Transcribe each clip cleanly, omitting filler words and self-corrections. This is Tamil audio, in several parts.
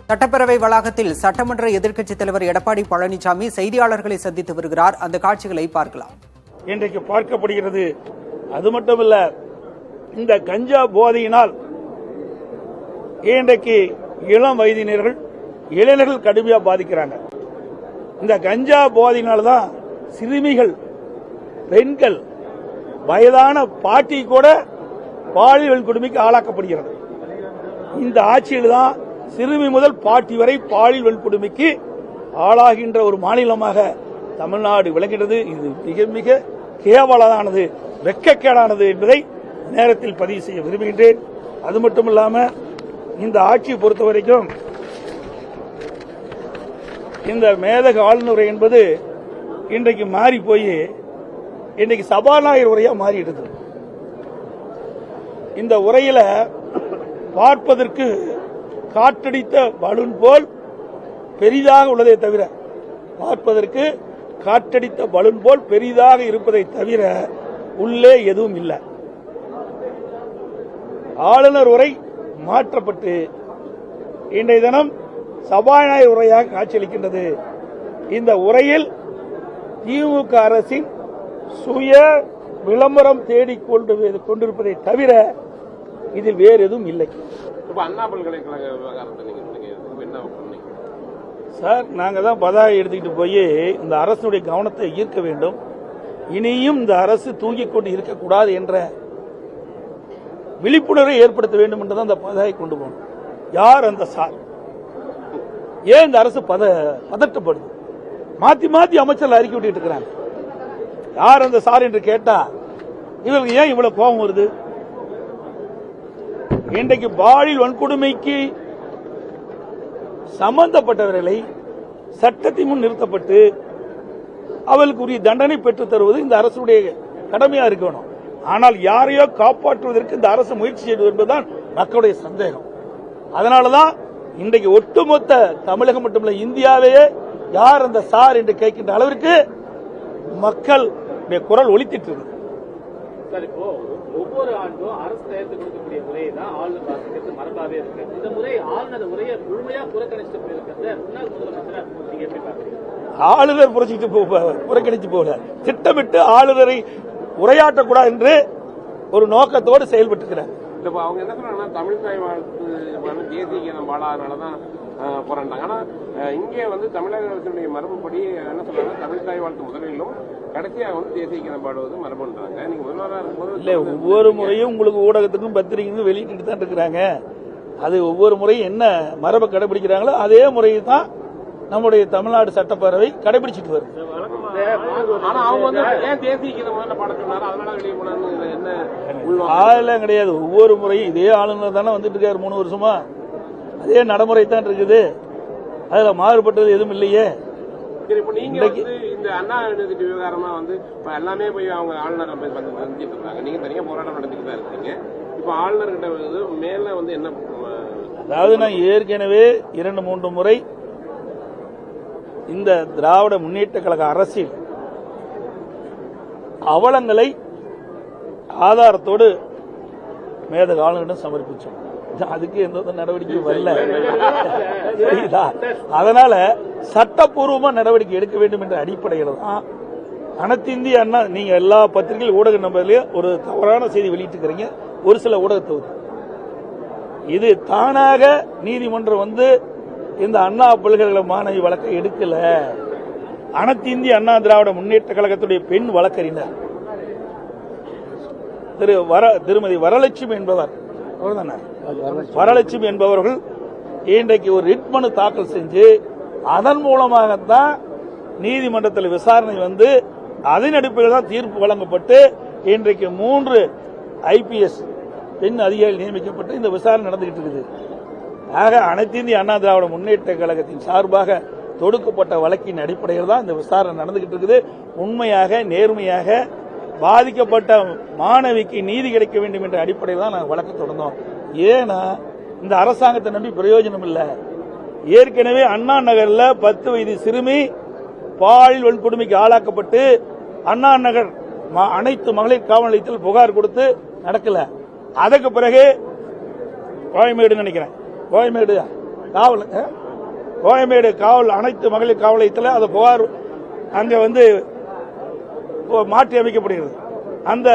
சட்டப்பேரவை வளாகத்தில் சட்டமன்ற எதிர்க்கட்சித் தலைவர் எடப்பாடி பழனிசாமி செய்தியாளர்களை சந்தித்து வருகிறார். அந்த காட்சிகளை பார்க்கலாம். இன்றைக்கு பார்க்கப்படுகிறது. அது மட்டுமல்ல, இந்த கஞ்சா போதையினால் இன்றைக்கு இளம் வயதினர்கள் இளைஞர்கள் கடுமையாக பாதிக்கிறாங்க. இந்த கஞ்சா போதையினால்தான் சிறுமிகள், பெண்கள், வயதான பாட்டி கூட பாலியல் வன்கொடுமைக்கு ஆளாக்கப்படுகிறது. இந்த ஆட்சியில் தான் சிறுமி முதல் பாட்டி வரை பாலியல் வன்கொடுமைக்கு ஆளாகின்ற ஒரு மாநிலமாக தமிழ்நாடு விளங்குகிறது. இது மிக மிக கேவலமானது, வெட்கக்கேடானது என்பதை நேரத்தில் பதிவு செய்ய விரும்புகின்றேன். அது மட்டுமல்லாமல் இந்த ஆட்சியை பொறுத்தவரைக்கும் இந்த மேதக ஆளுநர் என்பது இன்றைக்கு மாறி போய் இன்றைக்கு சபாநாயகர் உரையா மாறிடுது. இந்த உரையில பார்ப்பதற்கு காற்றடித்த பலூன் போல் பெரிதாக உள்ளதை தவிர, பார்ப்பதற்கு காற்றடித்த பலூன் போல் பெரிதாக இருப்பதை தவிர உள்ளே எதுவும் இல்லை. ஆளுநர் உரை மாற்றப்பட்டு இன்றைய தினம் சபாநாயகர் உரையாக காட்சியளிக்கின்றது. இந்த உரையில் திமுக அரசின் சுய விளம்பரம் தேடிக் கொண்டிருப்பதை தவிர இதில் வேறு எதுவும் இல்லை. அண்ணா பல்கலைக்கழக சார், நாங்க தான் பதாகை எடுத்துக்கிட்டு போய் இந்த அரசுடைய கவனத்தை ஈர்க்க வேண்டும். இனியும் இந்த அரசு தூங்கிக் கொண்டு இருக்கக்கூடாது என்ற விழிப்புணர்வை ஏற்படுத்த வேண்டும் என்றுதான் அந்த பதாகை கொண்டு போகணும். யார் அந்த சார்? ஏன் இந்த அரசு பதட்டப்படுது? மாத்தி மாத்தி அமைச்சர்கள் அறிக்கை விட்டு இருக்கிறாங்க. யார் அந்த சார் என்று கேட்டா இவருக்கு ஏன் இவ்வளவு கோபம் வருது? இன்றைக்கு பாலியல் வன்கொடுமைக்கு சம்பந்தப்பட்டவர்களை சட்டத்தின் முன் நிறுத்தப்பட்டு அவர்களுக்குரிய தண்டனை பெற்றுத் தருவது இந்த அரசுடைய கடமையா இருக்கணும். ஆனால் யாரையோ காப்பாற்றுவதற்கு இந்த அரசு முயற்சி செய்வது என்பதுதான் மக்களுடைய சந்தேகம். அதனாலதான் இன்றைக்கு ஒட்டுமொத்த தமிழகம் மட்டுமல்ல, இந்தியாவையே யார் அந்த சார் என்று கேட்கின்ற அளவிற்கு மக்கள் குரல் ஒலித்திட்டு இருக்கு. இப்போ ஒவ்வொரு ஆண்டும் அரசு தயாரித்து கொடுக்கக்கூடிய முறையை தான் ஆளுநர் வாசிக்கிறது மரபாவே இருக்கு. இந்த முறை ஆளுநர் உரையை முழுமையா புறக்கணிச்சு போயிருக்கிறத முன்னாள் முதலமைச்சர் நீங்க எப்படி பாக்குறீங்க? ஆளுநர் புறக்கணிச்சு போகல, திட்டமிட்டு ஆளுநரை உரையாற்றக்கூடாது என்று ஒரு நோக்கத்தோடு செயல்பட்டு அவங்க என்ன சொல்றாங்கன்னா, தமிழ் தாய் வாழ்த்து தேசிய கீதம் பாடாதனாலதான் போராண்டாங்க. ஆனா இங்கே தமிழக அரசுடைய மரபுப்படி என்ன சொல்றாங்க, தமிழ் தாய் வாழ்த்து முதலிலும் கடைசியாக தேசிய கீதம் பாடுவது மரபுன்றாங்க. நீங்க முதல்வராக இருக்கும்போது இல்ல, ஒவ்வொரு முறையும் உங்களுக்கு ஊடகத்துக்கும் பத்திரிகைக்கும் வெளியிட்டு தான் இருக்கிறாங்க. அது ஒவ்வொரு முறையும் என்ன மரபை கடைபிடிக்கிறாங்களோ அதே முறையை தான் நம்முடைய தமிழ்நாடு சட்டப்பேரவை கடைபிடிச்சிட்டு வருது. அதெல்லாம் கிடையாது. ஒவ்வொரு முறையும் இதே ஆளுநர் தானே வந்துட்டு இருக்காரு 3 வருஷமா. அதே நடைமுறை தான் இருக்குது. அதுல மாறுபட்டது எதுவும் இல்லையே. இந்த அண்ணா யூனிவர்சிட்டி விவகாரமா எல்லாமே போய் அவங்க ஆளுநர் செஞ்சுட்டு இருக்காங்க. நீங்க தனியா போராட்டம் நடத்திட்டு தான் இருக்கீங்க. இப்ப ஆளுநர் கிட்ட மேல என்ன, அதாவது நான் ஏற்கனவே 2-3 முறை இந்த திராவிட முன்னேற்ற கழக அரசில் அவலங்களை ஆதாரத்தோடு மேதக ஆளுநரிடம் சமர்ப்பிச்சோம். அதுக்கு எந்த நடவடிக்கையும் வரல. அதனால சட்டப்பூர்வமா நடவடிக்கை எடுக்க வேண்டும் என்ற அடிப்படையில் தான் அனைத்து இந்திய அண்ணா, நீங்க எல்லா பத்திரிகை ஊடக நம்பர்லயும் ஒரு தவறான செய்தி வெளியிட்டு இருக்கிறீங்க. ஒரு சில ஊடகத்தை இது தானாக நீதிமன்றம் இந்த அண்ணா பல்கலைக்கழக மாணவி வழக்கை எடுக்கல. அனைத்து இந்திய அண்ணா திராவிட முன்னேற்ற கழகத்துடைய பெண் வழக்கறிஞர் திருமதி வரலட்சுமி என்பவர், வரலட்சுமி என்பவர்கள் இன்றைக்கு ஒரு ரிட் மனு தாக்கல் செஞ்சு அதன் மூலமாகத்தான் நீதிமன்றத்தில் விசாரணை அதன் அடிப்படையில் தான் தீர்ப்பு வழங்கப்பட்டு இன்றைக்கு 3 IPS பெண் அதிகாரிகள் நியமிக்கப்பட்டு இந்த விசாரணை நடந்துகிட்டு இருக்குது. ஆக அனைத்து இந்திய அண்ணா திராவிட முன்னேற்ற கழகத்தின் சார்பாக தொடுக்கப்பட்ட வழக்கின் அடிப்படையில் தான் இந்த விசாரணை நடந்துகிட்டு இருக்குது. உண்மையாக நேர்மையாக பாதிக்கப்பட்ட மாணவிக்கு நீதி கிடைக்க வேண்டும் என்ற அடிப்படையில் தான் நாங்கள் வழக்கு தொடர்ந்தோம். ஏன்னா இந்த அரசாங்கத்தை நம்பி பிரயோஜனம் இல்லை. ஏற்கனவே அண்ணா நகர்ல 10 வயது சிறுமி பாலியல் வன்கொடுமைக்கு ஆளாக்கப்பட்டு அண்ணா நகர் அனைத்து மகளிர் காவல் நிலையத்தில் புகார் கொடுத்து நடக்கல. அதுக்கு பிறகு கோயம்பேடு நினைக்கிறேன், கோயம்பேடு காவல் கோயம்பேடு காவல் அனைத்து மகளிர் காவல் நிலையத்தில் அது புகார் அங்க மாற்றி அமைக்கப்படுகிறது. அந்த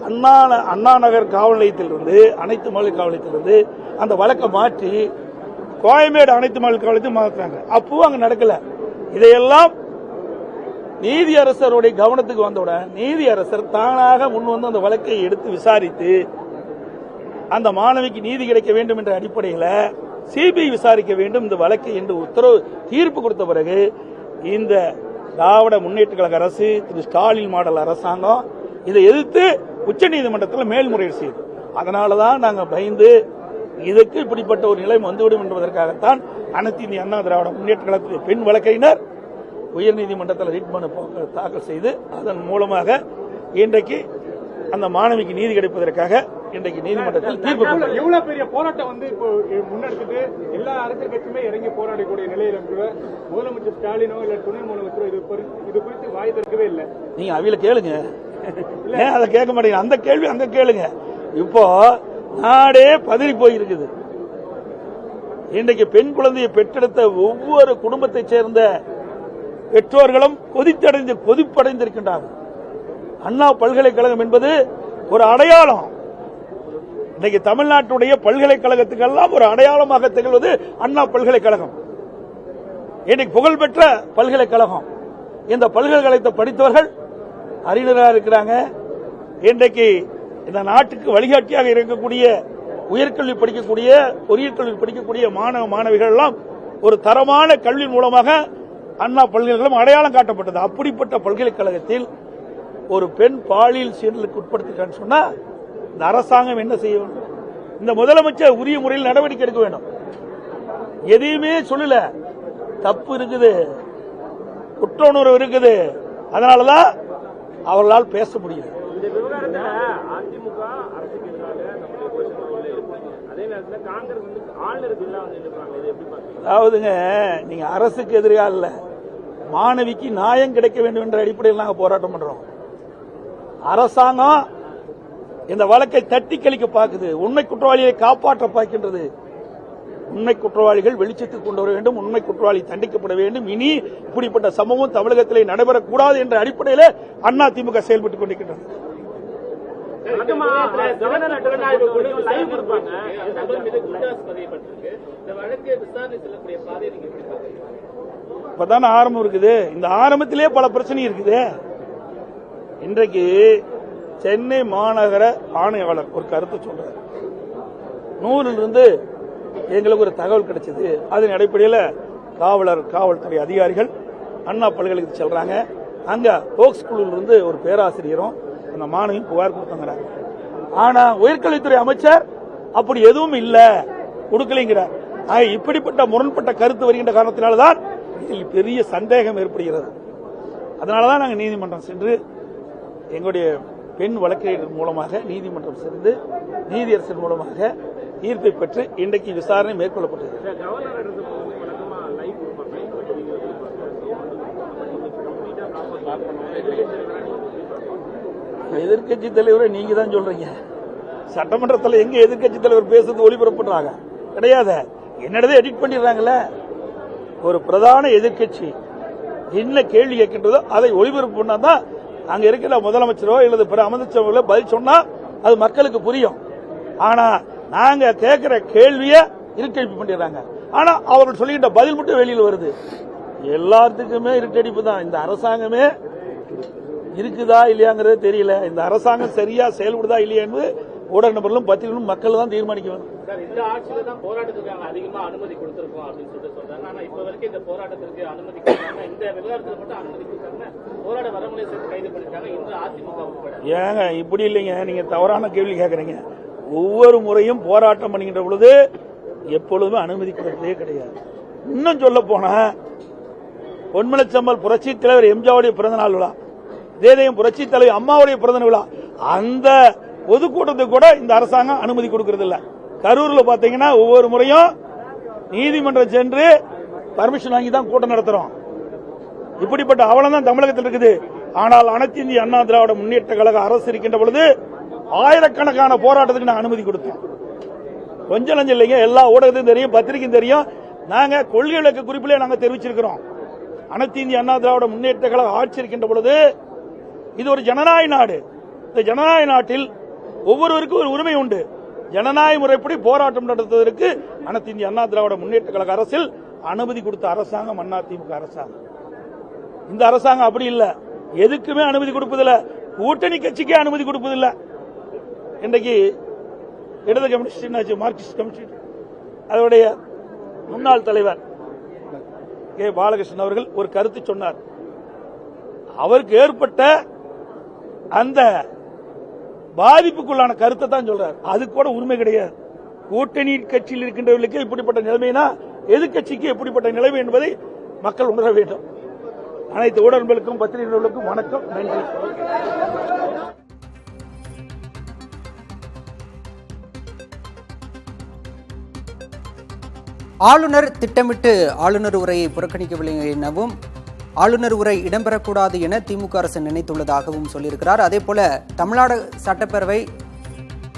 அண்ணா நகர் காவல் நிலையத்திலிருந்து அனைத்து மகளிர் காவல் நிலையத்திலிருந்து அந்த வழக்கை மாற்றி கோயம்பேடு அனைத்து மகளிர் காவல் நிலையத்தில் மாற்றாங்க. அப்பவும் அங்க நடக்கல. இதையெல்லாம் நீதியரசருடைய கவனத்துக்கு வந்தவுடன் நீதியரசர் தானாக முன் வந்து அந்த வழக்கை எடுத்து விசாரித்து அந்த மாணவிக்கு நீதி கிடைக்க வேண்டும் என்ற அடிப்படையில் சிபிஐ விசாரிக்க வேண்டும் இந்த வழக்கை என்று உத்தரவு தீர்ப்பு கொடுத்த பிறகு இந்த திராவிட முன்னேற்ற கழக அரசு திரு ஸ்டாலின் மாடல் அரசாங்கம் இதை எதிர்த்து உச்சநீதிமன்றத்தில் மேல்முறையீடு செய்யுது. அதனாலதான் நாங்கள் பயந்து இதுக்கு இப்படிப்பட்ட ஒரு நிலை வந்துவிடும் என்பதற்காகத்தான் அனைத்து இந்திய அண்ணா திராவிட முன்னேற்ற கழகத்துடைய பெண் வழக்கறிஞர் உயர்நீதிமன்றத்தில் ரிட் மனு தாக்கல் செய்து அதன் மூலமாக இன்றைக்கு அந்த மாணவிக்கு நீதி கிடைப்பதற்காக இன்றைக்கு நீதிமன்றத்தில் தீர்ப்பு. எவ்வளவு பெரிய போராட்டம் இப்போ முன்னெடுத்துட்டு எல்லா அரசியல் கட்சியுமே இறங்கி போராடக்கூடிய நிலையில கூட முதலமைச்சர் ஸ்டாலினோ இல்ல துணை முதலமைச்சரோ இது குறித்து வாய் திறக்கவே இல்லை. நீங்க அவையில கேளுங்க, ஏன் அதை கேட்க மாட்டீங்க? அந்த கேள்வி அங்க கேளுங்க. இப்போ நாடே பதறி போயிருக்குது. இன்றைக்கு பெண் குழந்தையை பெற்றெடுத்த ஒவ்வொரு குடும்பத்தை சேர்ந்த பெற்றோர்களும் கொதிப்படைந்திருக்கின்றார்கள். அண்ணா பல்கலைக்கழகம் என்பது ஒரு அடையாளம். இன்னைக்கு தமிழ்நாட்டுடைய பல்கலைக்கழகத்துக்கெல்லாம் ஒரு அடையாளமாக திகழ்வது அண்ணா பல்கலைக்கழகம். இன்னைக்கு புகழ்பெற்ற பல்கலைக்கழகம். இந்த பல்கலைக்கழகத்தை படித்தவர்கள் அறிஞராக இருக்கிறாங்க. இன்றைக்கு இந்த நாட்டுக்கு வழிகாட்டியாக இருக்கக்கூடிய உயர்கல்வி படிக்கக்கூடிய பொறியியல் கல்வி படிக்கக்கூடிய மாணவ மாணவிகள் எல்லாம் ஒரு தரமான கல்வி மூலமாக அண்ணா பல்கலைக்கழகம் அடையாளம் காட்டப்பட்டது. அப்படிப்பட்ட பல்கலைக்கழகத்தில் ஒரு பெண் பாலியல் சீண்டலுக்கு உட்படுத்திட்டான்னு சொன்னா இந்த அரசாங்கம் என்ன செய்ய வேண்டும்? இந்த முதலமைச்சர் உரிய முறையில் நடவடிக்கை எடுக்க வேண்டும். எதையுமே சொல்லல. தப்பு இருக்குது, குற்ற உணர்வு இருக்குது. அதனாலதான் அவர்களால் பேச முடியல. இந்த விவகாரத்தில் அதிமுக அரசுக்கு எதிராக அதே நேரத்தில் காங்கிரஸ் ஆளுநருக்கு இல்லாம இருப்பாங்க. இதை எப்படி பாருங்க? அதாவதுங்க, நீங்க அரசுக்கு எதிராக இல்ல, மாணவிக்கு நியாயம் கிடைக்க வேண்டும் என்ற அடிப்படையில் நாங்கள் போராட்டம் பண்றோம். அரசாங்கம் இந்த வழக்கை தட்டி கழிக்க பார்க்குது. உண்மை குற்றவாளியை காப்பாற்ற பார்க்கின்றது. உண்மை குற்றவாளிகள் வெளிச்சத்துக்கு கொண்டு வர வேண்டும். உண்மை குற்றவாளி தண்டிக்கப்பட வேண்டும். இனி இப்படிப்பட்ட சம்பவம் தமிழகத்திலே நடைபெறக்கூடாது என்ற அடிப்படையில் அண்ணா திமுக செயல்பட்டுக் கொண்டிருக்கின்றது. இப்பதான ஆரம்பம் இருக்குது. இந்த ஆரம்பத்திலே பல பிரச்சனை இருக்குது. இன்றைக்கு சென்னை மாநகர ஆணையாளர் ஒரு கருத்து சொல்றார். 100 எங்களுக்கு ஒரு தகவல் கிடைச்சது. அதன் அடிப்படையில் காவல்துறை அதிகாரிகள் அண்ணா பல்கலைக்கழகத்துக்கு செல்றாங்க. அங்க போக்ஸ் குழுவிலிருந்து ஒரு பேராசிரியரும் அந்த மாணவியும் புகார் கொடுத்தாங்க. ஆனா உயர்கல்வித்துறை அமைச்சர் அப்படி எதுவும் இல்ல, கொடுக்கலைங்கிறார். இப்படிப்பட்ட முரண்பட்ட கருத்து வருகின்ற காரணத்தினால்தான் இதில் பெரிய சந்தேகம் ஏற்படுகிறது. அதனாலதான் நாங்கள் நீதிமன்றம் சென்று எங்களுடைய பெண் வழக்கறிஞர் மூலமாக நீதிமன்றம் சென்று நீதியரசர் மூலமாக தீர்ப்பை பெற்று இன்றைக்கு விசாரணை மேற்கொள்ளப்பட்டது. எதிர்கட்சி தலைவரை நீங்க தான் சொல்றீங்க. சட்டமன்றத்தில் எங்க எதிர்கட்சி தலைவர் பேசுறது ஒளிபரப்புறாங்க? கிடையாது. என்னடவே எடிட் பண்ணிடுறாங்கல்ல. ஒரு பிரதான எதிர்கட்சி என்ன கேள்வி கேட்கின்றதோ அதை ஒளிபரப்பு பண்ணாதான் அங்க இருக்கிற முதலமைச்சரோ அல்லது பிற அமைச்சர்களோ பதில் சொன்னா அது மக்களுக்கு புரியும். ஆனா நாங்க கேட்கிற கேள்விய இருட்டடிப்பு பண்ணிடுறாங்க. ஆனா அவர்கள் சொல்லுகின்ற பதில் மட்டும் வெளியில் வருது. எல்லாத்துக்குமே இருட்டடிப்பு தான். இந்த அரசாங்கமே இருக்குதா இல்லையாங்கிறது தெரியல. இந்த அரசாங்கம் சரியா செயல்படுதா இல்லையா என்பது ஊடக நபர்களும் பத்திரிகைகளும் மக்கள் தான் தீர்மானிக்க வேண்டும். இந்த ஆட்சியில தான் போராட்டத்துக்கு அதிகமா அனுமதி கொடுத்திருக்கோம் அப்படின்னு சொல்றாங்க. ஆனா இப்ப வரைக்கும் இந்த போராட்டத்திற்கு அனுமதி கொடுத்தாங்க. இந்த விவகாரத்தில் மட்டும் அனுமதி கொடுத்தாங்க. போராட வரமுறை சேர்த்து கைது பண்ணிருக்காங்க. இன்று அதிமுக உட்பட. ஏங்க இப்படி இல்லைங்க, நீங்க தவறான கேள்வி கேட்கறீங்க. ஒவ்வொரு முறையும் போராட்டம் பண்ணுகின்ற பொழுது எப்பொழுதுமே அனுமதி கொடுத்ததே கிடையாது. இன்னும் சொல்ல போனா பொன்மனச்சம்பல் புரட்சி தலைவர் எம்ஜிஆருடைய பிறந்த நாள் விழா, இதேதையும் புரட்சி தலைவர் அம்மாவுடைய பிறந்த விழா, அந்த பொதுக்கூட்டத்துக்கு கூட இந்த அரசாங்கம் அனுமதி கொடுக்கறது இல்ல. கரூர்ல பாத்தீங்கன்னா ஒவ்வொரு முறையும் நீதிமன்றம் சென்று பர்மிஷன் வாங்கி தான் கூட்டம் நடத்துறோம். இப்படிப்பட்ட அவலம் தான் தமிழகத்தில் இருக்குது. ஆனால் அனைத்து இந்திய அண்ணா திராவிட முன்னேற்ற கழக அரசு இருக்கின்ற பொழுது ஆயிரக்கணக்கான போராட்டத்துக்கு நான் அனுமதி கொடுத்தேன். கொஞ்சம் லஞ்சம் இல்லைங்க. எல்லா ஊடகத்தையும் தெரியும், பத்திரிகையும் தெரியும். நாங்க கொள்கை விளக்க குறிப்பிலே நாங்க தெரிவிச்சிருக்கிறோம். அனைத்து இந்திய அண்ணா திராவிட முன்னேற்ற கழக ஆட்சி இருக்கின்ற பொழுது இது ஒரு ஜனநாயக நாடு. இந்த ஜனநாயக நாட்டில் ஒவ்வொருவருக்கும் ஒரு உரிமை உண்டு. ஜனநாயக முறைப்படி போராட்டம் நடத்துவதற்கு அனைத்து இந்திய அண்ணா திராவிட முன்னேற்ற கழக அரசில் அனுமதி கொடுத்த அரசாங்கம் அதிமுக அரசாங்கம். இந்த அரசாங்கம் அப்படி இல்ல, எதுக்குமே அனுமதி கொடுப்பதில்லை, கூட்டணி கட்சிக்கே அனுமதி கொடுப்பதில்லை. இன்றைக்கு இடது கம்யூனிஸ்ட் மார்க்சிஸ்ட் கம்யூனிஸ்ட் அதனுடைய முன்னாள் தலைவர் கே பாலகிருஷ்ணன் அவர்கள் ஒரு கருத்து சொன்னார். அவருக்கு ஏற்பட்ட அந்த பாதிப்புக்குள்ளான கருத்தை தான் சொல்றார். அது கூட உரிமை கிடையாது. கூட்டணி கட்சியில் இருக்கின்றவர்களுக்கு இப்படிப்பட்ட நிலைமைனா எதிர்கட்சிக்கு எப்படிப்பட்ட நிலைமை என்பதை மக்கள் உணர வேண்டும். அனைத்து ஊடகங்களுக்கும் பத்திரிகைகளுக்கும் வணக்கம், நன்றி. ஆளுநர் திட்டமிட்டு ஆளுநர் உரையை புறக்கணிக்கவில்லை எனவும் ஆளுநர் உரை இடம்பெறக்கூடாது என திமுக அரசு நினைத்துள்ளதாகவும் சொல்லியிருக்கிறார். அதேபோல தமிழ்நாடு சட்டப்பேரவை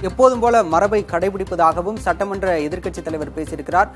எப்போதும் போல மரபை கடைபிடிப்பதாகவும் சட்டமன்ற எதிர்க்கட்சித் தலைவர் பேசியிருக்கிறார்.